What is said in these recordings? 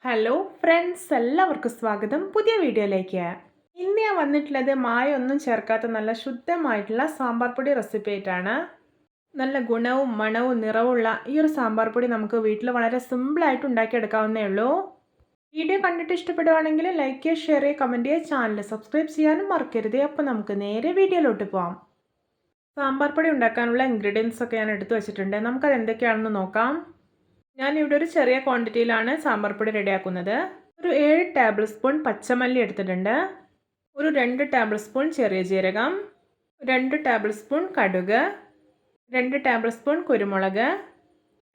Hello friends, എല്ലാവർക്കും സ്വാഗതം പുതിയ വീഡിയോയിലേക്ക്. ഇന്ന് ഞാൻ വന്നിട്ടുള്ളത് മായൊന്നും ചേർക്കാത്ത നല്ല ശുദ്ധമായിട്ടുള്ള സാമ്പാർ പൊടി റെസിപ്പി ആയിട്ടാണ്. നല്ല ഗുണവും മണവും നിറവുള്ള ഈ ഒരു സാമ്പാർ പൊടി നമുക്ക് വീട്ടിൽ വളരെ സിമ്പിളായിട്ട് ഉണ്ടാക്കിയെടുക്കാവുന്നേ ഉള്ളൂ. വീഡിയോ കണ്ടിട്ട് ഇഷ്ടപ്പെടുവാണെങ്കിൽ ലൈക്ക് ചെയ്യുക, ഷെയർ ചെയ്യുക, കമൻറ്റ് ചെയ്യുക, ചാനൽ സബ്സ്ക്രൈബ് ചെയ്യാനും മറക്കരുത്. അപ്പോൾ നമുക്ക് നേരെ വീഡിയോയിലോട്ട് പോകാം. സാമ്പാർ പൊടി ഉണ്ടാക്കാനുള്ള ഇൻഗ്രീഡിയൻസ് ഒക്കെ ഞാൻ എടുത്തു വെച്ചിട്ടുണ്ട്. നമുക്കത് എന്തൊക്കെയാണെന്ന് നോക്കാം. ഞാനിവിടെ ഒരു ചെറിയ ക്വാണ്ടിറ്റിയിലാണ് സാമ്പാർ പൊടി റെഡിയാക്കുന്നത്. ഒരു 7 ടേബിൾ സ്പൂൺ പച്ചമല്ലി എടുത്തിട്ടുണ്ട്. ഒരു 2 ടേബിൾ സ്പൂൺ ചെറിയ ജീരകം, 2 ടേബിൾ സ്പൂൺ കടുക്, 2 ടേബിൾ സ്പൂൺ കുരുമുളക്,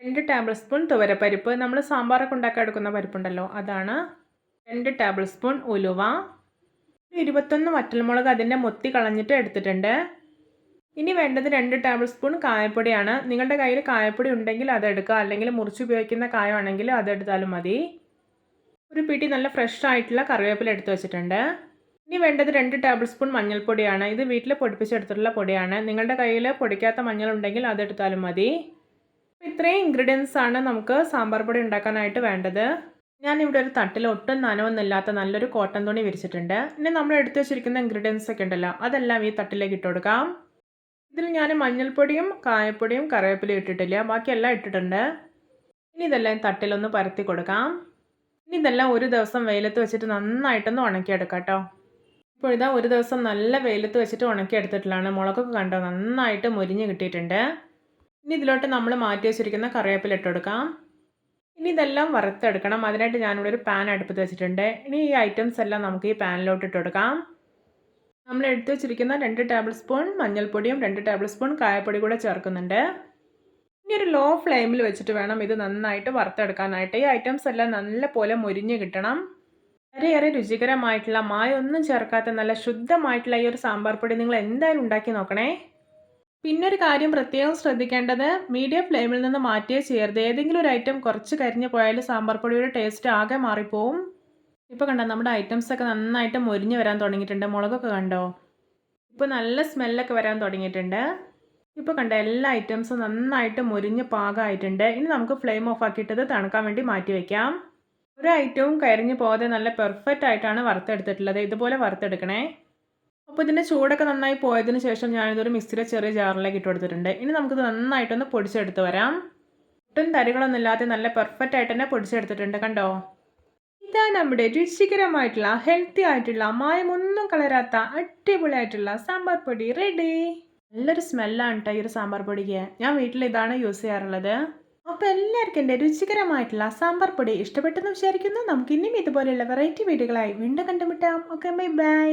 2 ടേബിൾ സ്പൂൺ തുവരപ്പരിപ്പ്, നമ്മൾ സാമ്പാറൊക്കെ ഉണ്ടാക്കാൻ എടുക്കുന്ന പരിപ്പുണ്ടല്ലോ അതാണ്, 2 ടേബിൾ സ്പൂൺ ഉലുവ, 21 വറ്റൽമുളക് അതിൻ്റെ മൊത്തി കളഞ്ഞിട്ട് എടുത്തിട്ടുണ്ട്. ഇനി വേണ്ടത് 2 ടേബിൾ സ്പൂൺ കായപ്പൊടിയാണ്. നിങ്ങളുടെ കയ്യിൽ കായപ്പൊടി ഉണ്ടെങ്കിൽ അതെടുക്കുക, അല്ലെങ്കിൽ മുറിച്ച് ഉപയോഗിക്കുന്ന കായമാണെങ്കിൽ അതെടുത്താലും മതി. ഒരു പിടി നല്ല ഫ്രഷ് ആയിട്ടുള്ള കറിവേപ്പില എടുത്ത് വെച്ചിട്ടുണ്ട്. ഇനി വേണ്ടത് 2 ടേബിൾ സ്പൂൺ മഞ്ഞൾപ്പൊടിയാണ്. ഇത് വീട്ടിൽ പൊടിപ്പിച്ചെടുത്തിട്ടുള്ള പൊടിയാണ്. നിങ്ങളുടെ കയ്യിൽ പൊടിക്കാത്ത മഞ്ഞൾ ഉണ്ടെങ്കിൽ അതെടുത്താലും മതി. ഇത്രയും ഇൻഗ്രീഡിയൻസ് ആണ് നമുക്ക് സാമ്പാർ പൊടി ഉണ്ടാക്കാനായിട്ട് വേണ്ടത്. ഞാനിവിടെ ഒരു തട്ടിൽ ഒട്ടും നനവൊന്നുമില്ലാത്ത നല്ലൊരു കോട്ടൺ തുണി വിരിച്ചിട്ടുണ്ട്. ഇനി നമ്മൾ എടുത്ത് വെച്ചിരിക്കുന്ന ഇൻഗ്രീഡിയൻസ് ഒക്കെ ഉണ്ടല്ലോ അതെല്ലാം ഈ തട്ടിലേക്ക് ഇട്ട് കൊടുക്കാം. ഇതിൽ ഞാൻ മഞ്ഞൾപ്പൊടിയും കായപ്പൊടിയും കറിവേപ്പിലയും ഇട്ടിട്ടില്ല, ബാക്കിയെല്ലാം ഇട്ടിട്ടുണ്ട്. ഇനി ഇതെല്ലാം തട്ടിലൊന്ന് പരത്തി കൊടുക്കാം. ഇനി ഇതെല്ലാം ഒരു ദിവസം വെയിലത്ത് വെച്ചിട്ട് നന്നായിട്ടൊന്ന് ഉണക്കിയെടുക്കാം കേട്ടോ. ഇപ്പോൾ ഇതാ ഒരു ദിവസം നല്ല വെയിലത്ത് വെച്ചിട്ട് ഉണക്കിയെടുത്തിട്ടുള്ളതാണ്. മുളകൊക്കെ കണ്ടോ നന്നായിട്ട് മുരിഞ്ഞ് കിട്ടിയിട്ടുണ്ട്. ഇനി ഇതിലോട്ട് നമ്മൾ മാറ്റി വെച്ചിരിക്കുന്ന കറിവേപ്പില ഇട്ട് കൊടുക്കാം. ഇനി ഇതെല്ലാം വറുത്തെടുക്കണം. അതിനായിട്ട് ഞാനിവിടെ ഒരു പാൻ അടുപ്പത്ത് വെച്ചിട്ടുണ്ട്. ഇനി ഈ ഐറ്റംസ് എല്ലാം നമുക്ക് ഈ പാനിലോട്ട് ഇട്ട് കൊടുക്കാം. നമ്മൾ എടുത്ത് വെച്ചിരിക്കുന്ന 2 ടേബിൾ സ്പൂൺ മഞ്ഞൾപ്പൊടിയും 2 ടേബിൾ സ്പൂൺ കായപ്പൊടി കൂടെ ചേർക്കുന്നുണ്ട്. ഇനി ഒരു ലോ ഫ്ലെയിമിൽ വെച്ചിട്ട് വേണം ഇത് നന്നായിട്ട് വറുത്തെടുക്കാനായിട്ട്. ഈ ഐറ്റംസ് എല്ലാം നല്ലപോലെ മൊരിഞ്ഞ് കിട്ടണം. വളരെയേറെ രുചികരമായിട്ടുള്ള മായൊന്നും ചേർക്കാത്ത നല്ല ശുദ്ധമായിട്ടുള്ള ഈ ഒരു സാമ്പാർ പൊടി നിങ്ങൾ എന്തായാലും ഉണ്ടാക്കി നോക്കണേ. പിന്നൊരു കാര്യം പ്രത്യേകം ശ്രദ്ധിക്കേണ്ടത്, മീഡിയം ഫ്ലെയിമിൽ നിന്ന് മാറ്റിയേ ചെയ്യരുത്. ഏതെങ്കിലും ഒരു ഐറ്റം കുറച്ച് കരിഞ്ഞ് പോയാൽ സാമ്പാർ പൊടിയുടെ ടേസ്റ്റ് ആകെ മാറിപ്പോവും. ഇപ്പോൾ കണ്ടോ നമ്മുടെ ഐറ്റംസൊക്കെ നന്നായിട്ട് മൊരിഞ്ഞ് വരാൻ തുടങ്ങിയിട്ടുണ്ട്. മുളകൊക്കെ കണ്ടോ ഇപ്പോൾ നല്ല സ്മെല്ലൊക്കെ വരാൻ തുടങ്ങിയിട്ടുണ്ട്. ഇപ്പോൾ കണ്ടോ എല്ലാ ഐറ്റംസും നന്നായിട്ട് മൊരിഞ്ഞ് പാകമായിട്ടുണ്ട്. ഇനി നമുക്ക് ഫ്ലെയിം ഓഫ് ആക്കിയിട്ടത് തണുക്കാൻ വേണ്ടി മാറ്റി വയ്ക്കാം. ഒരു ഐറ്റവും കരിഞ്ഞ് പോകാതെ നല്ല പെർഫെക്റ്റ് ആയിട്ടാണ് വറുത്തെടുത്തിട്ടുള്ളത്. ഇതുപോലെ വറുത്തെടുക്കണേ. അപ്പോൾ ഇതിൻ്റെ ചൂടൊക്കെ നന്നായി പോയതിന് ശേഷം ഞാനിതൊരു മിക്സിയുടെ ചെറിയ ജാറിലേക്ക് ഇട്ട് കൊടുത്തിട്ടുണ്ട്. ഇനി നമുക്കിത് നന്നായിട്ടൊന്ന് പൊടിച്ചെടുത്ത് വരാം. ഒട്ടും തരികളൊന്നും ഇല്ലാതെ നല്ല പെർഫെക്റ്റ് ആയിട്ട് തന്നെ പൊടിച്ചെടുത്തിട്ടുണ്ട്. കണ്ടോ ഇതാ നമ്മുടെ രുചികരമായിട്ടുള്ള ഹെൽത്തി ആയിട്ടുള്ള മായമൊന്നും കളരാത്ത അടിപൊളിയായിട്ടുള്ള സാമ്പാർ പൊടി റെഡി. നല്ലൊരു സ്മെല്ലാണ് കേട്ടോ ഈ ഒരു സാമ്പാർ പൊടിക്ക്. ഞാൻ വീട്ടിൽ ഇതാണ് യൂസ് ചെയ്യാറുള്ളത്. അപ്പോൾ എല്ലാവർക്കും എൻ്റെ രുചികരമായിട്ടുള്ള സാമ്പാർ പൊടി ഇഷ്ടപ്പെട്ടെന്ന് വിചാരിക്കുന്നു. നമുക്ക് ഇനിയും ഇതുപോലെയുള്ള വെറൈറ്റി വീഡിയോകളായി വീണ്ടും കണ്ടുമുട്ടാം. Okay, bye bye.